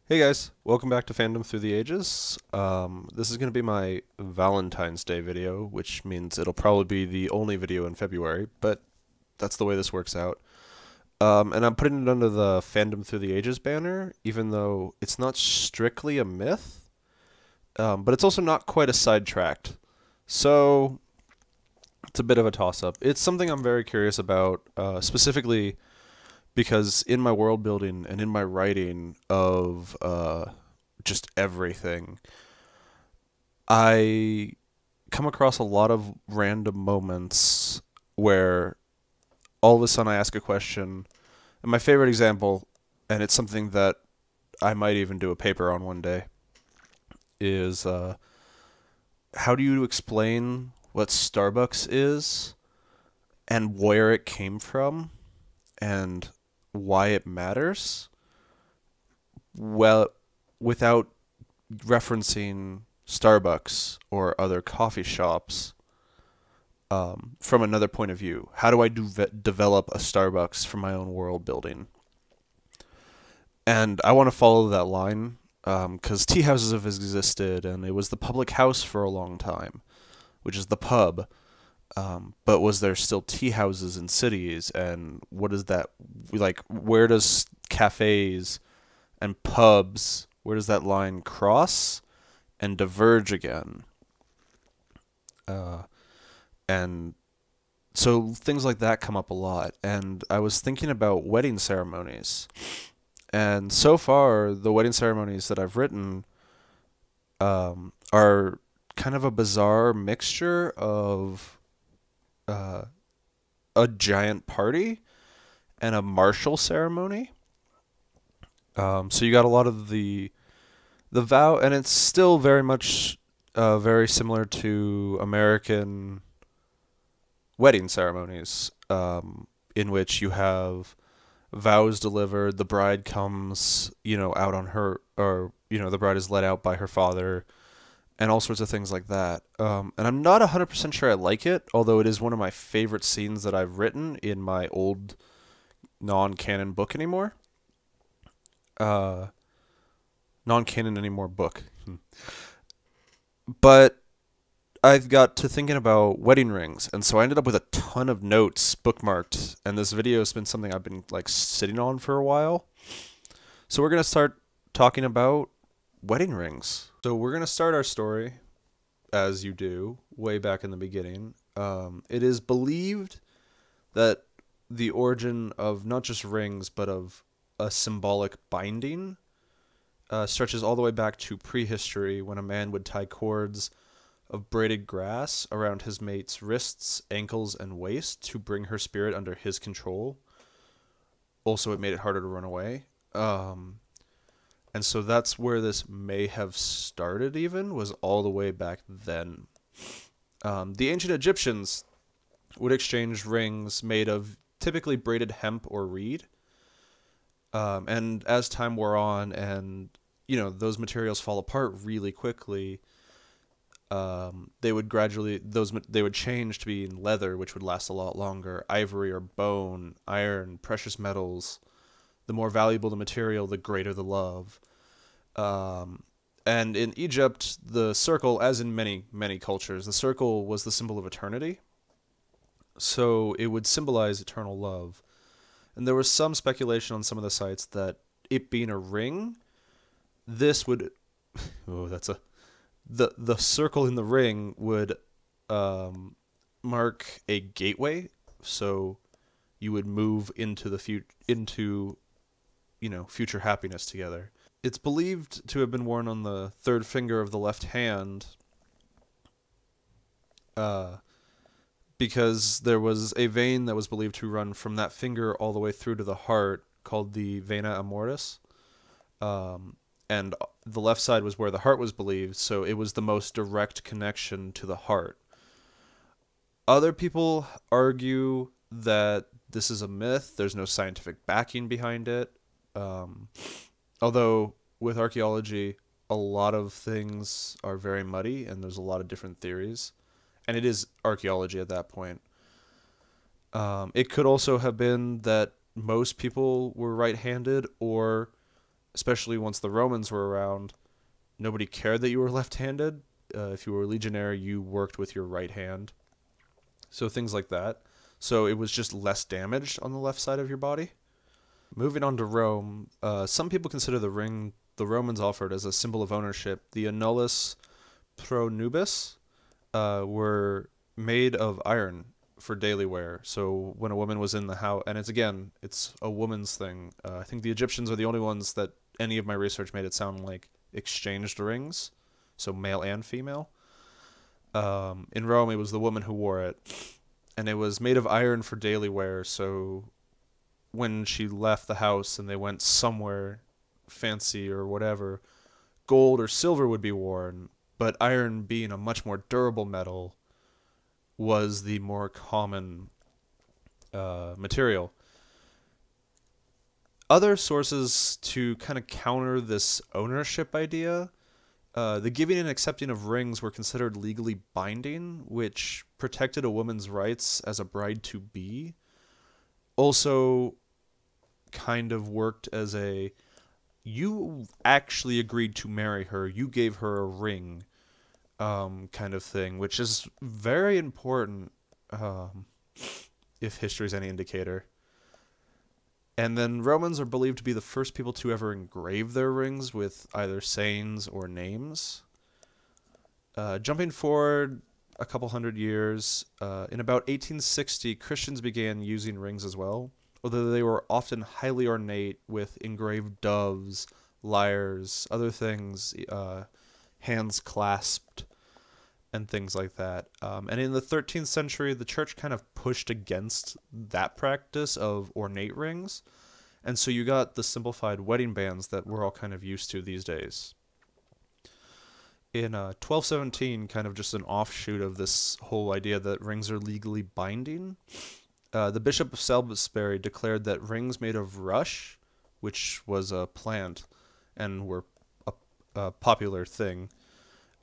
Hey guys, welcome back to Fandom Through the Ages. This is going to be my Valentine's Day video, which means it'll probably be the only video in February, but that's the way this works out. And I'm putting it under the Fandom Through the Ages banner, even though it's not strictly a myth, but it's also not quite a sidetracked. So it's a bit of a toss-up. It's something I'm very curious about, specifically because in my world building and in my writing of just everything, I come across a lot of random moments where all of a sudden I ask a question. And my favorite example, and it's something that I might even do a paper on one day, is how do you explain what Starbucks is and where it came from and why it matters? Well, without referencing Starbucks or other coffee shops from another point of view. How do I develop a Starbucks for my own world building? And I want to follow that line because tea houses have existed, and it was the public house for a long time, which is the pub. But was there still tea houses in cities? And what is that like? Where does cafes and pubs, where does that line cross and diverge again? Uh, and so things like that come up a lot. And I was thinking about wedding ceremonies. And so far, the wedding ceremonies that I've written are kind of a bizarre mixture of uh, a giant party and a martial ceremony. So you got a lot of the vow, and it's still very much very similar to American wedding ceremonies, in which you have vows delivered. The bride comes, out on her, or the bride is led out by her father, and all sorts of things like that. And I'm not 100% sure I like it, although it is one of my favorite scenes that I've written in my old non-canon book anymore. Uh, Non-canon anymore book. But I've got to thinking about wedding rings, and so I ended up with a ton of notes bookmarked, and this video has been something I've been like sitting on for a while. So we're gonna start talking about wedding rings. So we're gonna start our story, as you do, way back in the beginning. It is believed that the origin of not just rings, but of a symbolic binding stretches all the way back to prehistory, when a man would tie cords of braided grass around his mate's wrists, ankles, and waist to bring her spirit under his control. Also, it made it harder to run away. And so that's where this may have started, even, was all the way back then. The ancient Egyptians would exchange rings made of typically braided hemp or reed. And as time wore on, and those materials fall apart really quickly, they would change to be leather, which would last a lot longer, ivory or bone, iron, precious metals. The more valuable the material, the greater the love. And in Egypt, the circle, as in many cultures, the circle was the symbol of eternity. So it would symbolize eternal love. And there was some speculation on some of the sites that it being a ring, this would oh, that's a the circle in the ring would mark a gateway, so you would move into the future happiness together. It's believed to have been worn on the third finger of the left hand, uh, because there was a vein that was believed to run from that finger all the way through to the heart, called the vena aorta. And the left side was where the heart was believed, so it was the most direct connection to the heart. Other people argue that this is a myth. There's no scientific backing behind it. Although with archaeology, a lot of things are very muddy, and there's a lot of different theories. And it is archaeology at that point. It could also have been that most people were right-handed, or especially once the Romans were around, nobody cared that you were left-handed. If you were a legionnaire, you worked with your right hand. So things like that. So it was just less damaged on the left side of your body. Moving on to Rome, some people consider the ring the Romans offered as a symbol of ownership. The annulus pro nubis were made of iron for daily wear. So when a woman was in the house, and it's a woman's thing. I think the Egyptians are the only ones that any of my research made it sound like exchanged rings, so male and female. In Rome, it was the woman who wore it, and it was made of iron for daily wear. So when she left the house and they went somewhere fancy or whatever, gold or silver would be worn, but iron, being a much more durable metal, was the more common material. Other sources to kind of counter this ownership idea, the giving and accepting of rings were considered legally binding, which protected a woman's rights as a bride-to-be. Also kind of worked as you actually agreed to marry her, you gave her a ring, kind of thing, which is very important, if history is any indicator. And then Romans are believed to be the first people to ever engrave their rings with either sayings or names. Jumping forward a couple hundred years, in about 1860, Christians began using rings as well, although they were often highly ornate with engraved doves, lyres, other things, hands clasped, and things like that. And in the 13th century, the church kind of pushed against that practice of ornate rings. And so you got the simplified wedding bands that we're all kind of used to these days. In 1217, kind of just an offshoot of this whole idea that rings are legally binding, the Bishop of Salisbury declared that rings made of rush, which was a plant and were a popular thing,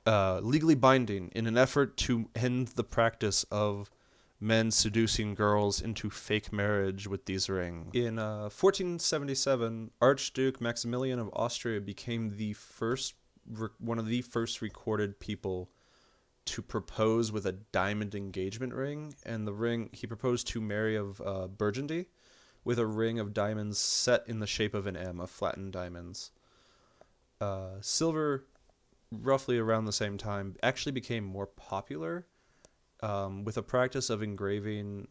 legally binding in an effort to end the practice of men seducing girls into fake marriage with these rings. In 1477, Archduke Maximilian of Austria became one of the first recorded people to propose with a diamond engagement ring, and the ring he proposed to Mary of Burgundy with a ring of diamonds set in the shape of an M, of flattened diamonds. Silver, roughly around the same time, actually became more popular, with a practice of engraving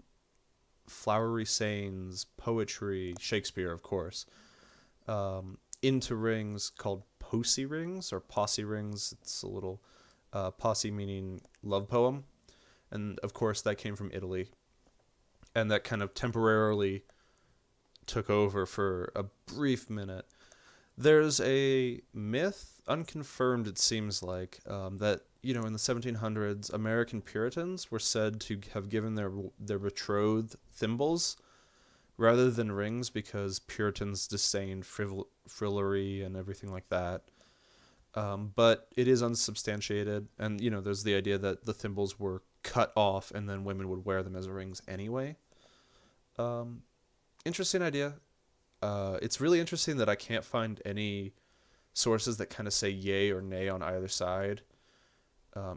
flowery sayings, poetry, Shakespeare, of course, into rings called posse rings or posse rings. It's a little posse meaning love poem, and of course that came from Italy, and that kind of temporarily took over for a brief minute. There's a myth, unconfirmed it seems like, that, in the 1700s, American Puritans were said to have given their betrothed thimbles rather than rings because Puritans disdained frivolory and everything like that. But it is unsubstantiated, and, there's the idea that the thimbles were cut off and then women would wear them as rings anyway. Interesting idea. It's really interesting that I can't find any sources that kind of say yay or nay on either side.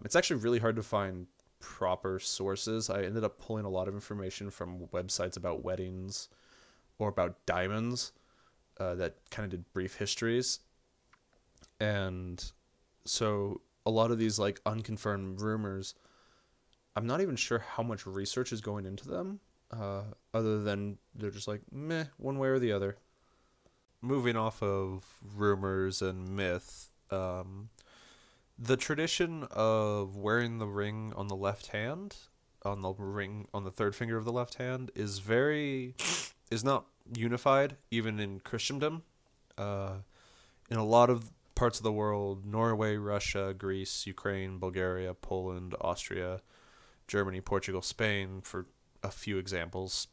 It's actually really hard to find proper sources. I ended up pulling a lot of information from websites about weddings or about diamonds that kind of did brief histories. And so a lot of these like unconfirmed rumors, I'm not even sure how much research is going into them, other than they're just like, meh, one way or the other. Moving off of rumors and myth, the tradition of wearing the ring on the left hand, on the third finger of the left hand, is not unified, even in Christendom. In a lot of parts of the world, Norway, Russia, Greece, Ukraine, Bulgaria, Poland, Austria, Germany, Portugal, Spain, for a few examples,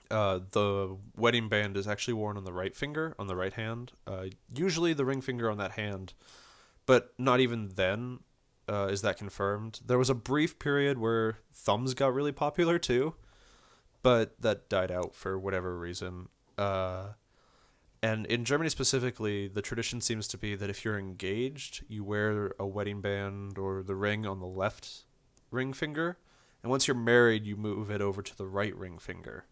the wedding band is actually worn on the right finger, on the right hand. Usually the ring finger on that hand, but not even then is that confirmed. There was a brief period where thumbs got really popular too, but that died out for whatever reason. And in Germany specifically, the tradition seems to be that if you're engaged, you wear a wedding band or the ring on the left ring finger. And once you're married, you move it over to the right ring finger,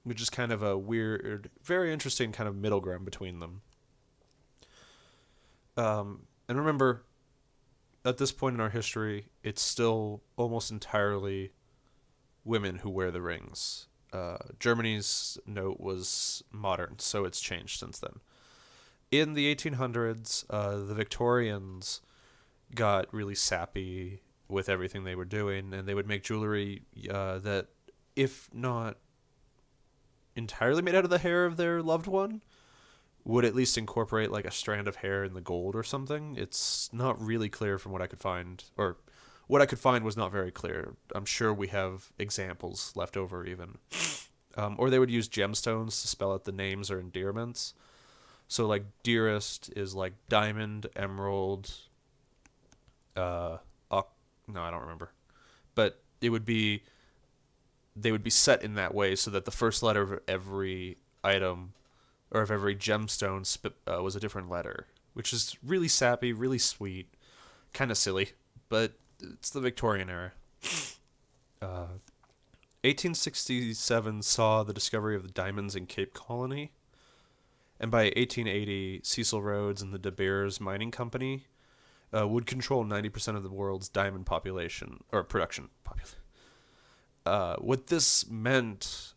which is kind of a weird, very interesting kind of middle ground between them. And remember, at this point in our history, it's still almost entirely women who wear the rings. Germany's note was modern, so it's changed since then. In the 1800s, the Victorians got really sappy with everything they were doing, and they would make jewelry that, if not entirely made out of the hair of their loved one, would at least incorporate like a strand of hair in the gold or something. It's not really clear from what I could find, or what I could find was not very clear. I'm sure we have examples left over even. Or they would use gemstones to spell out the names or endearments. So like dearest is like diamond, emerald, no, I don't remember. But it would be, they would be set in that way so that the first letter of every item or of every gemstone was a different letter, which is really sappy, really sweet, kind of silly, but it's the Victorian era. 1867 saw the discovery of the diamonds in Cape Colony, and by 1880, Cecil Rhodes and the De Beers Mining Company would control 90% of the world's diamond population, or production. What this meant,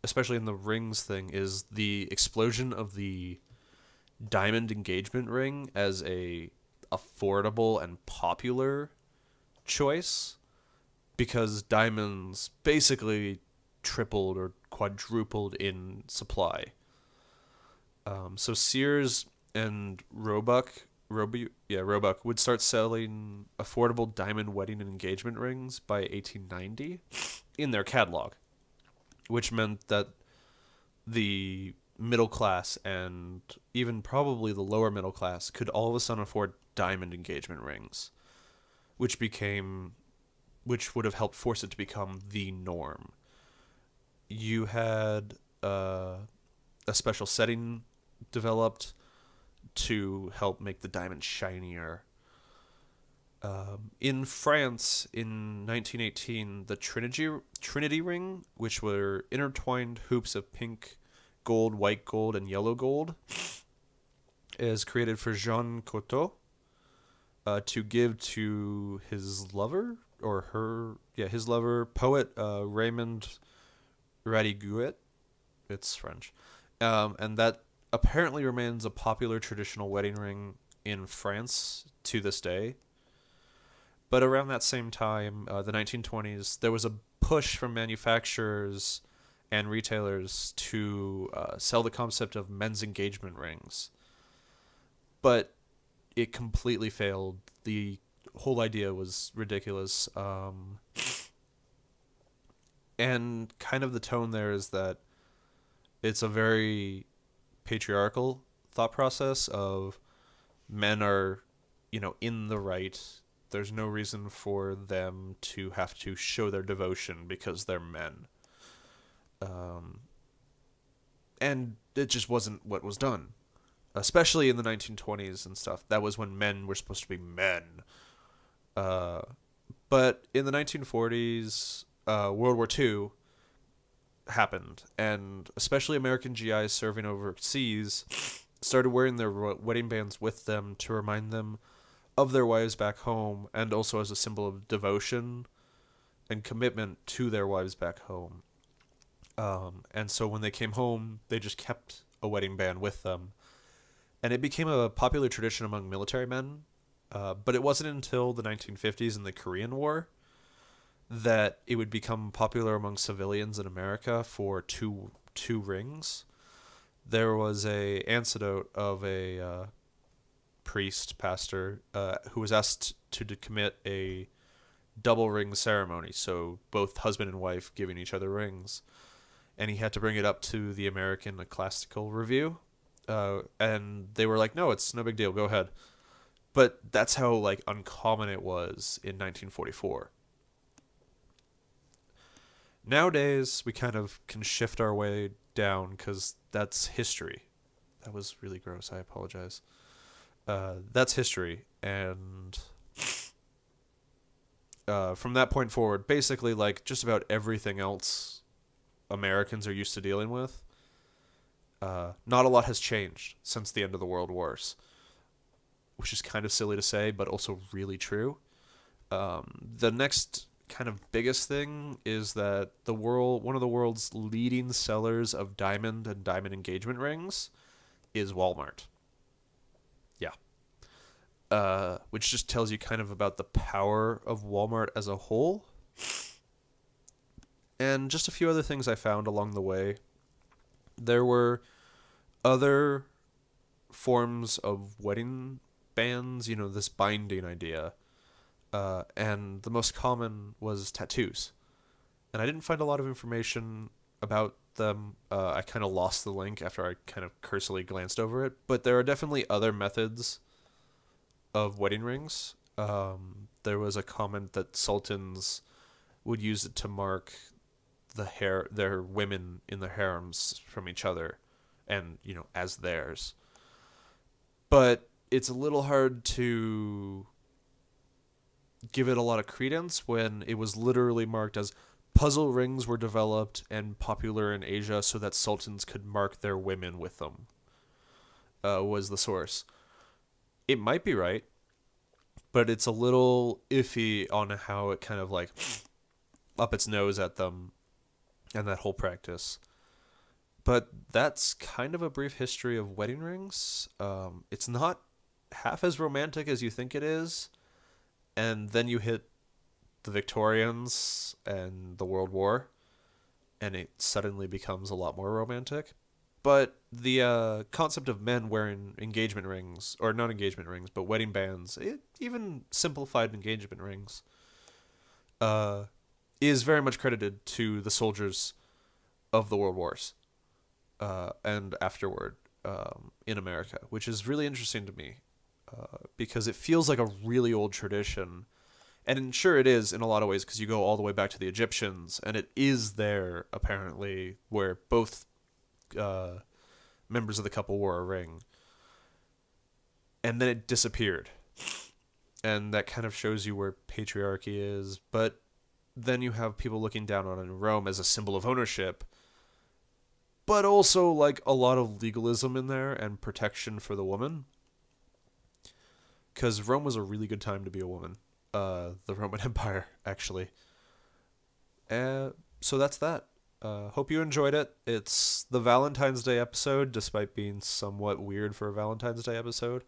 especially in the rings thing, is the explosion of the diamond engagement ring as a affordable and popular choice, because diamonds basically tripled or quadrupled in supply. So Sears and Roebuck would start selling affordable diamond wedding and engagement rings by 1890 in their catalog, which meant that the middle class and even probably the lower middle class could all of a sudden afford diamond engagement rings, which would have helped force it to become the norm. You had a special setting developed to help make the diamond shinier. In France, in 1918, the Trinity ring, which were intertwined hoops of pink gold, white gold, and yellow gold, is created for Jean Cocteau to give to his lover, his lover, poet Raymond Radiguet. It's French. And that apparently remains a popular traditional wedding ring in France to this day. But around that same time, the 1920s, there was a push from manufacturers and retailers to sell the concept of men's engagement rings. But it completely failed. The whole idea was ridiculous. And kind of the tone there is that it's a very patriarchal thought process of men are, in the right. There's no reason for them to have to show their devotion because they're men. And it just wasn't what was done. Especially in the 1920s and stuff. That was when men were supposed to be men. But in the 1940s, World War II happened, and especially American GIs serving overseas started wearing their wedding bands with them to remind them of their wives back home, and also as a symbol of devotion and commitment to their wives back home. And so when they came home, they just kept a wedding band with them, and it became a popular tradition among military men. But it wasn't until the 1950s and the Korean War that it would become popular among civilians in America for two rings. There was a anecdote of a pastor, who was asked to commit a double ring ceremony, so both husband and wife giving each other rings, and he had to bring it up to the American Ecclesiastical Review, and they were like, "No, it's no big deal. Go ahead." But that's how uncommon it was in 1944. Nowadays, we kind of can shift our way down because that's history. That was really gross. I apologize. That's history, and from that point forward, basically, like just about everything else Americans are used to dealing with, not a lot has changed since the end of the World Wars, which is kind of silly to say, but also really true. The next kind of biggest thing is that one of the world's leading sellers of diamond and diamond engagement rings is Walmart. Yeah. Which just tells you kind of about the power of Walmart as a whole. And just a few other things I found along the way. There were other forms of wedding bands, this binding idea. And the most common was tattoos. And I didn't find a lot of information about them. I kind of lost the link after I kind of cursorily glanced over it. But there are definitely other methods of wedding rings. There was a comment that sultans would use it to mark their women in their harems from each other, and as theirs. But it's a little hard to give it a lot of credence when it was literally marked as puzzle rings were developed and popular in Asia so that sultans could mark their women with them. Was the source. It might be right, but it's a little iffy on how it kind of like up its nose at them and that whole practice. But that's kind of a brief history of wedding rings. It's not half as romantic as you think it is, and then you hit the Victorians and the World War, and it suddenly becomes a lot more romantic. But the concept of men wearing engagement rings, or not engagement rings, but wedding bands, even simplified engagement rings, is very much credited to the soldiers of the World Wars and afterward in America, which is really interesting to me because it feels like a really old tradition. And sure, it is in a lot of ways because you go all the way back to the Egyptians, and it is there, apparently, where both members of the couple wore a ring. And then it disappeared. And that kind of shows you where patriarchy is. But then you have people looking down on it in Rome as a symbol of ownership. But also, like, a lot of legalism in there and protection for the woman. Because Rome was a really good time to be a woman. The Roman Empire, actually. So that's that. Hope you enjoyed it. It's the Valentine's Day episode, despite being somewhat weird for a Valentine's Day episode.